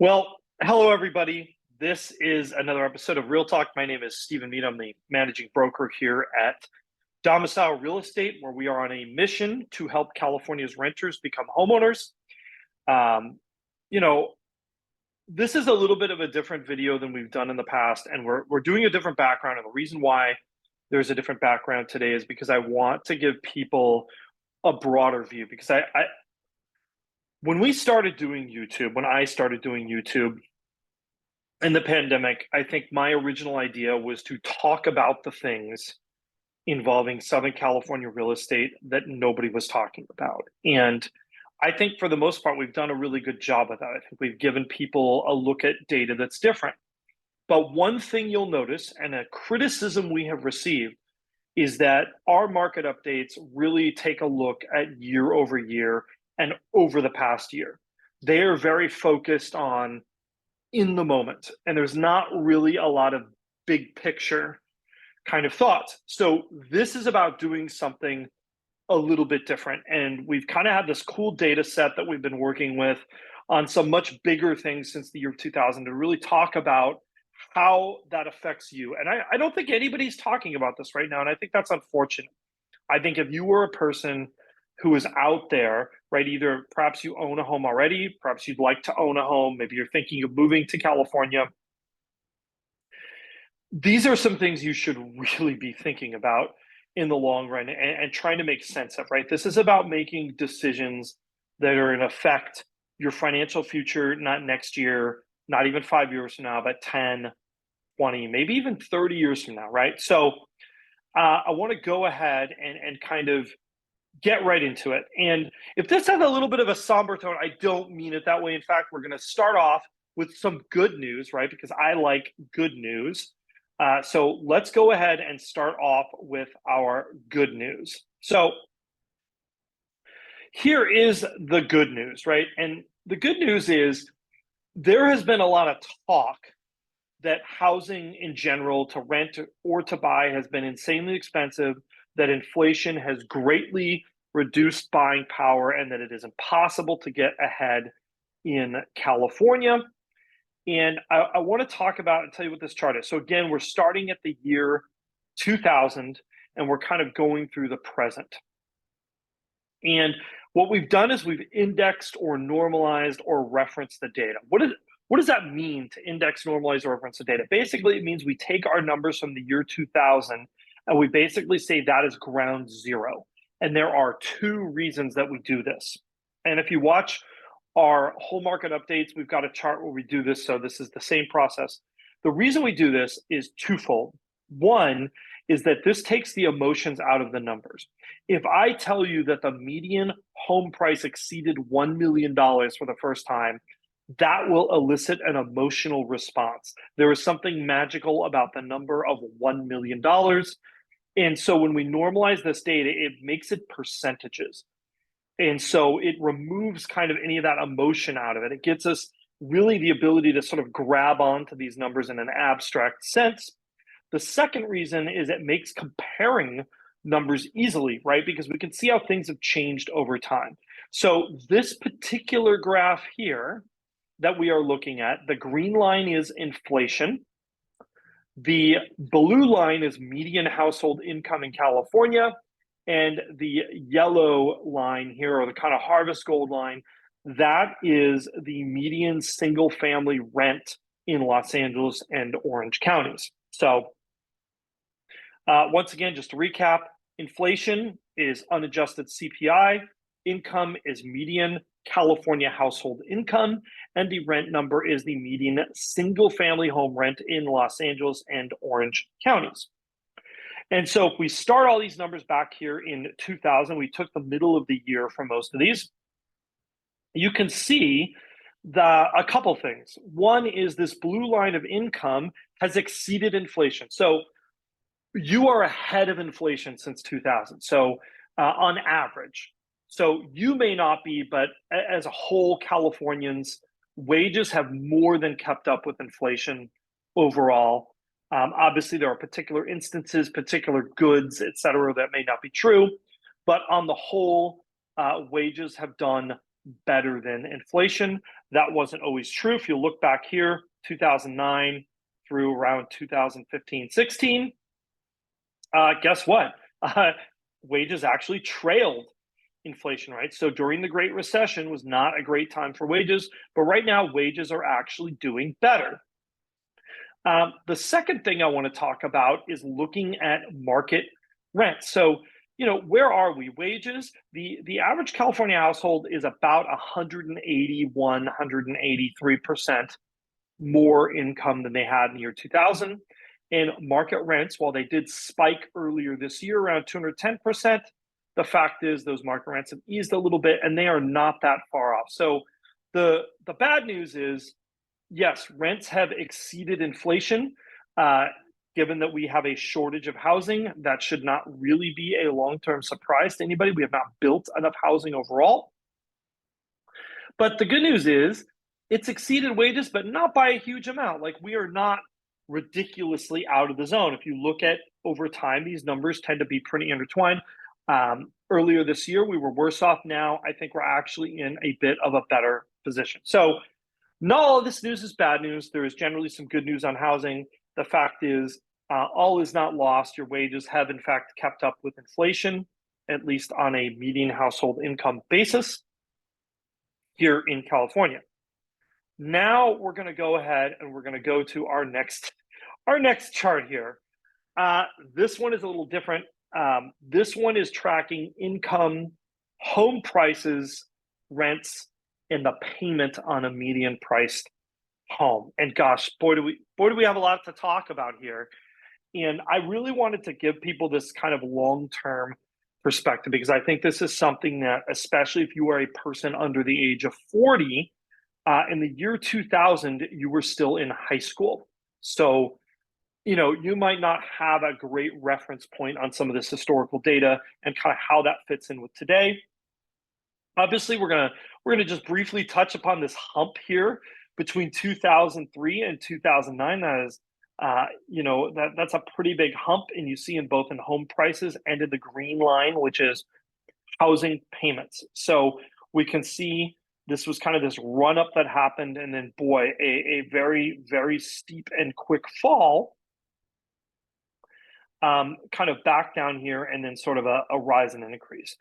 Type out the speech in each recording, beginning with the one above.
Well, hello, everybody. This is another episode of Real Talk. My name is Stephen Meade. I'm the managing broker here at Domicile Real Estate, where we are on a mission to help California's renters become homeowners. Um, you know, this is a little bit of a different video than we've done in the past, and we're doing a different background. And the reason why there's a different background today is because I want to give people a broader view. Because when we started doing YouTube, when I started doing YouTube, in the pandemic, I think my original idea was to talk about the things involving Southern California real estate that nobody was talking about. And I think for the most part, we've done a really good job of that. I think we've given people a look at data that's different. But one thing you'll notice, and a criticism we have received, is that our market updates really take a look at year over year and over the past year. They are very focused on in the moment, and there's not really a lot of big picture kind of thoughts. So this is about doing something a little bit different, and we've kind of had this cool data set that we've been working with on some much bigger things since the year 2000 to really talk about how that affects you. And I don't think anybody's talking about this right now, and I think that's unfortunate. I think if you were a person who is out there, right? Either perhaps you own a home already, perhaps you'd like to own a home, maybe you're thinking of moving to California. These are some things you should really be thinking about in the long run and trying to make sense of, right? This is about making decisions that are in effect your financial future, not next year, not even 5 years from now, but 10, 20, maybe even 30 years from now, right? So I want to go ahead and kind of get right into it. And if this has a little bit of a somber tone, I don't mean it that way. In fact, we're going to start off with some good news, right? Because I like good news. So let's go ahead and start off with our good news. So here is the good news, right? And the good news is there has been a lot of talk that housing in general, to rent or to buy, has been insanely expensive, that inflation has greatly reduced buying power, and that it is impossible to get ahead in California. And I want to talk about and tell you what this chart is. So again, we're starting at the year 2000, and we're kind of going through the present. And what we've done is we've indexed or normalized or referenced the data. What does that mean, to index, normalize, or reference the data? Basically, it means we take our numbers from the year 2000 and we basically say that is ground zero. And there are two reasons that we do this. And if you watch our whole market updates, we've got a chart where we do this. So this is the same process. The reason we do this is twofold. One is that this takes the emotions out of the numbers. If I tell you that the median home price exceeded $1 million for the first time, that will elicit an emotional response. There is something magical about the number of $1 million. And so when we normalize this data, it makes it percentages. And so it removes kind of any of that emotion out of it. It gets us really the ability to sort of grab onto these numbers in an abstract sense. The second reason is it makes comparing numbers easily, right? Because we can see how things have changed over time. So this particular graph here that we are looking at, the green line is inflation. The blue line is median household income in California. And the yellow line here, or the kind of harvest gold line, that is the median single family rent in Los Angeles and Orange counties. So once again, just to recap, inflation is unadjusted CPI, income is median California household income, and the rent number is the median single family home rent in Los Angeles and Orange counties. And so if we start all these numbers back here in 2000, we took the middle of the year for most of these, you can see a couple things. One is this blue line of income has exceeded inflation. So you are ahead of inflation since 2000. So on average. So you may not be, but as a whole, Californians' wages have more than kept up with inflation overall. Obviously, there are particular instances, particular goods, et cetera, that may not be true. But on the whole, wages have done better than inflation. That wasn't always true. If you look back here, 2009 through around 2015, 16, guess what? Wages actually trailed inflation, right? So during the Great Recession was not a great time for wages, but right now wages are actually doing better. The second thing I want to talk about is looking at market rent. So, where are we? Wages, the average California household is about 181, 183% more income than they had in the year 2000. And market rents, while they did spike earlier this year around 210%, the fact is those market rents have eased a little bit and they are not that far off. So the bad news is, yes, rents have exceeded inflation. Given that we have a shortage of housing, that should not really be a long-term surprise to anybody. We have not built enough housing overall. But the good news is it's exceeded wages, but not by a huge amount. Like, we are not ridiculously out of the zone. If you look at over time, these numbers tend to be pretty intertwined. Earlier this year, we were worse off. Now, I think we're actually in a bit of a better position. So not all of this news is bad news. There is generally some good news on housing. The fact is, all is not lost. Your wages have, in fact, kept up with inflation, at least on a median household income basis here in California. Now we're going to go ahead and we're going to go to our next chart here. This one is a little different. This one is tracking income, home prices, rents, and the payment on a median priced home. And gosh, boy do we have a lot to talk about here. And I really wanted to give people this kind of long-term perspective, because I think this is something that, especially if you are a person under the age of 40, in the year 2000, you were still in high school. So, you might not have a great reference point on some of this historical data and kind of how that fits in with today. Obviously, we're gonna just briefly touch upon this hump here between 2003 and 2009. That is, that's a pretty big hump, and you see in both in home prices and in the green line, which is housing payments. So we can see this was kind of this run up that happened, and then boy, a very, very steep and quick fall, kind of back down here, and then sort of a rise and an increase.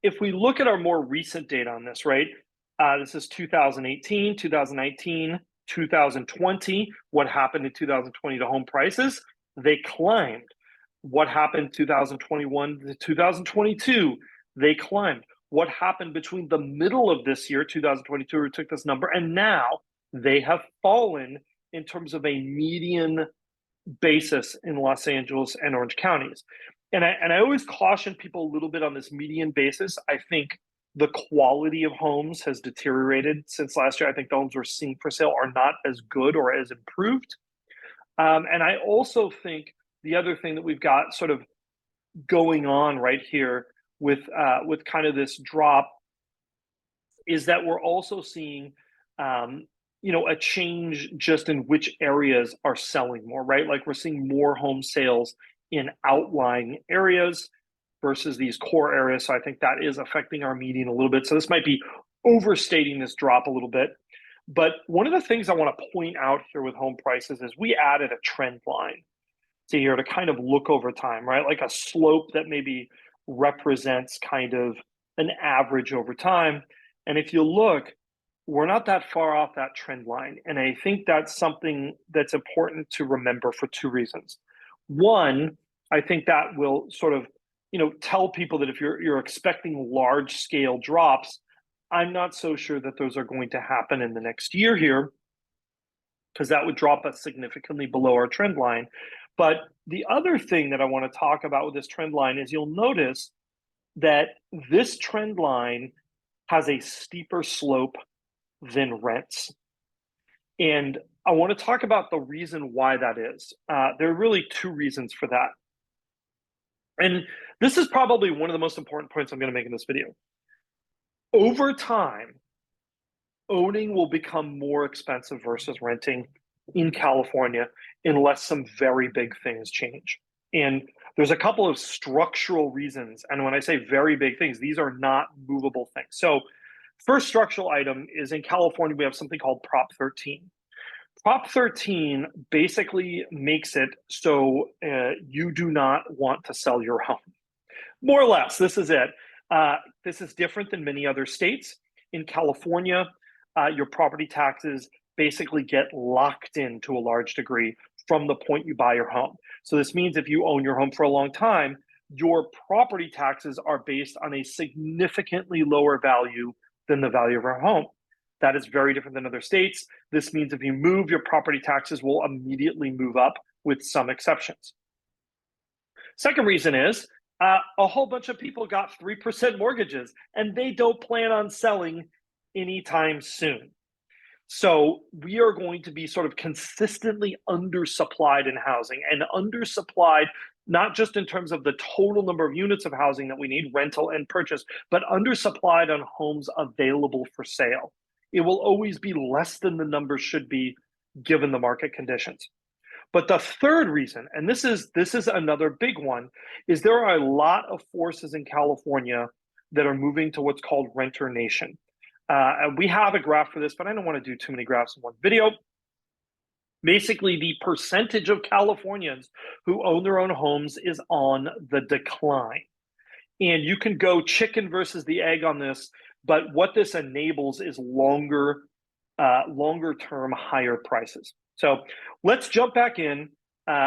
If we look at our more recent data on this, right? This is 2018, 2019, 2020. What happened in 2020 to home prices? They climbed. What happened 2021 to 2022? They climbed. What happened between the middle of this year, 2022, we took this number, and now they have fallen in terms of a median basis in Los Angeles and Orange counties. And I always caution people a little bit on this median basis. I think the quality of homes has deteriorated since last year. I think the homes we're seeing for sale are not as good or as improved. And I also think the other thing that we've got sort of going on right here with kind of this drop is that we're also seeing a change just in which areas are selling more, right? Like, we're seeing more home sales in outlying areas versus these core areas. So I think that is affecting our median a little bit. So this might be overstating this drop a little bit. But one of the things I want to point out here with home prices is we added a trend line to here to kind of look over time, right? Like a slope that maybe represents kind of an average over time. And if you look, we're not that far off that trend line. And I think that's something that's important to remember for two reasons. One, I think that will sort of, tell people that if you're expecting large scale drops, I'm not so sure that those are going to happen in the next year here, because that would drop us significantly below our trend line. But the other thing that I want to talk about with this trend line is you'll notice that this trend line has a steeper slope than rents. And I want to talk about the reason why that is. There are really two reasons for that. And this is probably one of the most important points I'm going to make in this video. Over time, owning will become more expensive versus renting in California unless some very big things change. And there's a couple of structural reasons. And when I say very big things, these are not movable things. So First structural item is in California, we have something called Prop 13. Prop 13 basically makes it so you do not want to sell your home. More or less, this is it. This is different than many other states. In California, your property taxes basically get locked in to a large degree from the point you buy your home. So this means if you own your home for a long time, your property taxes are based on a significantly lower value than the value of your home. That is very different than other states. This means if you move, your property taxes will immediately move up with some exceptions. Second reason is a whole bunch of people got 3% mortgages and they don't plan on selling anytime soon. So we are going to be sort of consistently undersupplied in housing, and undersupplied not just in terms of the total number of units of housing that we need, rental and purchase, but undersupplied on homes available for sale. It will always be less than the number should be given the market conditions. But the third reason, and this is another big one, is there are a lot of forces in California that are moving to what's called renter nation. We have a graph for this, but I don't want to do too many graphs in one video. Basically, the percentage of Californians who own their own homes is on the decline. And you can go chicken versus the egg on this, but what this enables is longer term higher prices. So let's jump back in.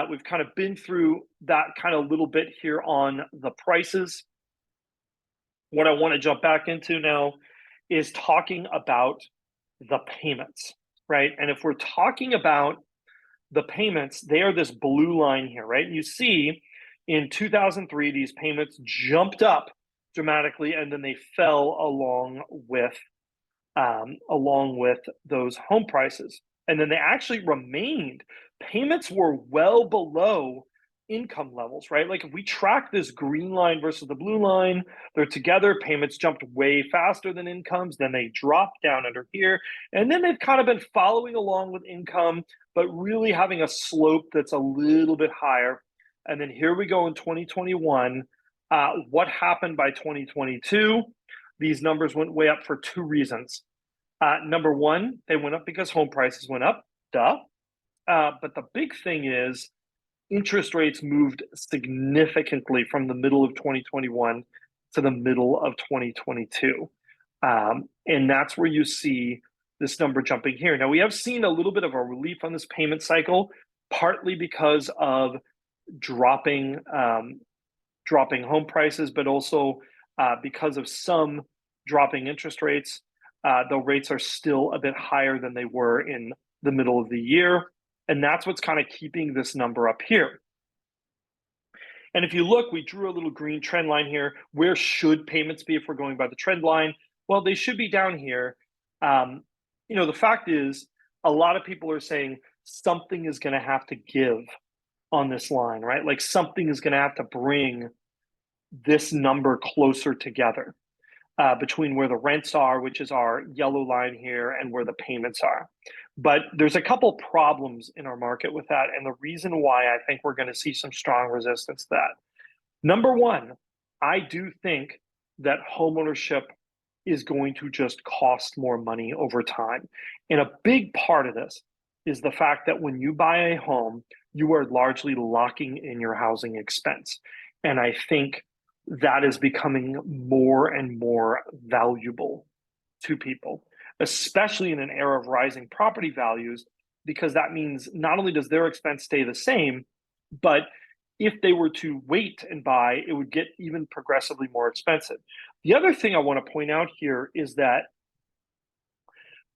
We've kind of been through that kind of little bit here on the prices. What I want to jump back into now is talking about the payments, right? And if we're talking about the payments, they are this blue line here, right? And you see in 2003, these payments jumped up dramatically, and then they fell along with those home prices. And then they actually remained. Payments were well below income levels, right? Like if we track this green line versus the blue line, they're together. Payments jumped way faster than incomes. Then they dropped down under here. And then they've kind of been following along with income, but really having a slope that's a little bit higher. And then here we go in 2021. What happened by 2022? These numbers went way up for two reasons. Number one, they went up because home prices went up, duh. But the big thing is interest rates moved significantly from the middle of 2021 to the middle of 2022. And that's where you see this number jumping here. Now, we have seen a little bit of a relief on this payment cycle, partly because of dropping home prices, but also because of some dropping interest rates. The rates are still a bit higher than they were in the middle of the year. And that's what's kind of keeping this number up here. And if you look, we drew a little green trend line here. Where should payments be if we're going by the trend line? Well, they should be down here. The fact is, a lot of people are saying something is going to have to give on this line, right? Like something is going to have to bring this number closer together between where the rents are, which is our yellow line here, and where the payments are. But there's a couple problems in our market with that. And the reason why I think we're going to see some strong resistance to that. Number one, I do think that homeownership is going to just cost more money over time. And a big part of this is the fact that when you buy a home, you are largely locking in your housing expense. And I think that is becoming more and more valuable to people, especially in an era of rising property values, because that means not only does their expense stay the same, but if they were to wait and buy, it would get even progressively more expensive. The other thing I want to point out here is that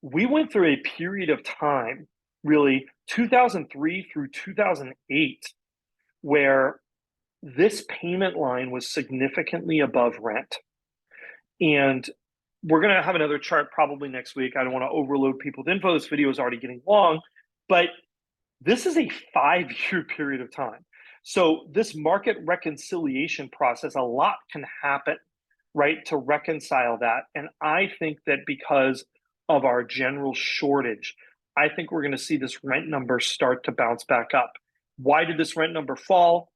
we went through a period of time, really 2003 through 2008, where this payment line was significantly above rent. And we're going to have another chart probably next week. I don't want to overload people with info. This video is already getting long, but this is a 5-year period of time. So this market reconciliation process, a lot can happen, right, to reconcile that. And I think that because of our general shortage, I think we're going to see this rent number start to bounce back up. Why did this rent number fall?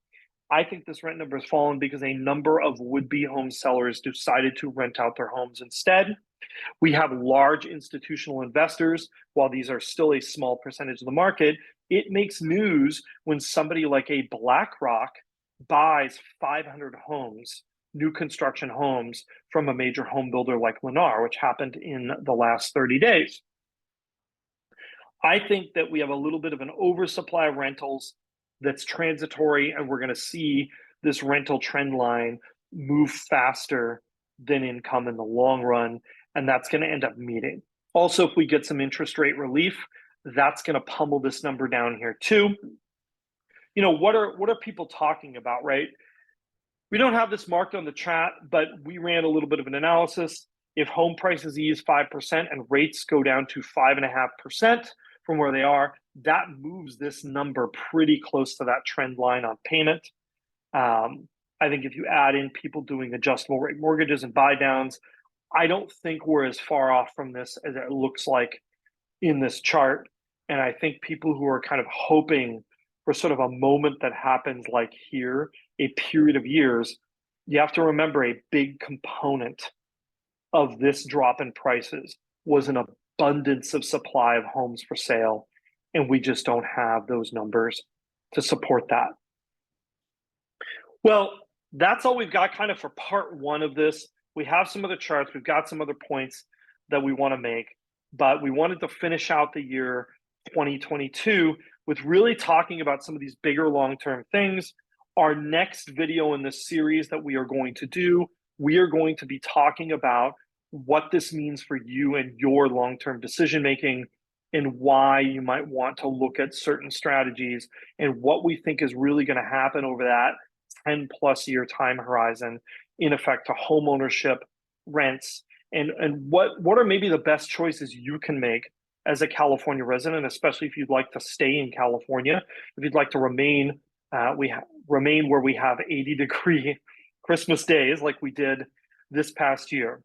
I think this rent number has fallen because a number of would-be home sellers decided to rent out their homes instead. We have large institutional investors. While these are still a small percentage of the market, it makes news when somebody like a BlackRock buys 500 homes, new construction homes, from a major home builder like Lennar, which happened in the last 30 days. I think that we have a little bit of an oversupply of rentals that's transitory, and we're going to see this rental trend line move faster than income in the long run, and that's going to end up meeting. Also, if we get some interest rate relief, that's going to pummel this number down here too. You know, what are people talking about, right? We don't have this marked on the chat, but we ran a little bit of an analysis. If home prices ease 5% and rates go down to 5.5% from where they are, that moves this number pretty close to that trend line on payment. I think if you add in people doing adjustable rate mortgages and buy downs, I don't think we're as far off from this as it looks like in this chart. And I think people who are kind of hoping for sort of a moment that happens like here, a period of years, you have to remember a big component of this drop in prices was an abundance of supply of homes for sale. And we just don't have those numbers to support that. Well, that's all we've got kind of for part one of this. We have some other charts. We've got some other points that we want to make, but we wanted to finish out the year 2022 with really talking about some of these bigger long-term things. Our next video in this series that we are going to do, we are going to be talking about what this means for you and your long-term decision-making and why you might want to look at certain strategies and what we think is really going to happen over that 10 plus year time horizon in effect to home ownership, rents, and what are maybe the best choices you can make as a California resident, especially if you'd like to stay in California, if you'd like to remain where we have 80-degree Christmas days like we did this past year.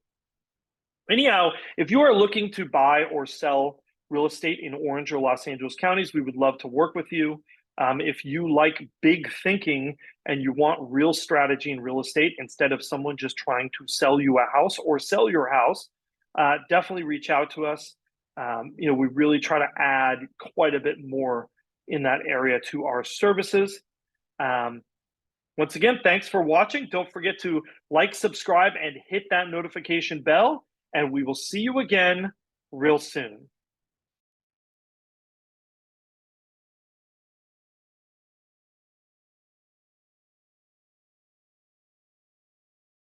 Anyhow, if you are looking to buy or sell real estate in Orange or Los Angeles counties, we would love to work with you. If you like big thinking and you want real strategy in real estate instead of someone just trying to sell you a house or sell your house, definitely reach out to us. We really try to add quite a bit more in that area to our services. Once again, thanks for watching. Don't forget to like, subscribe, and hit that notification bell. And we will see you again real soon.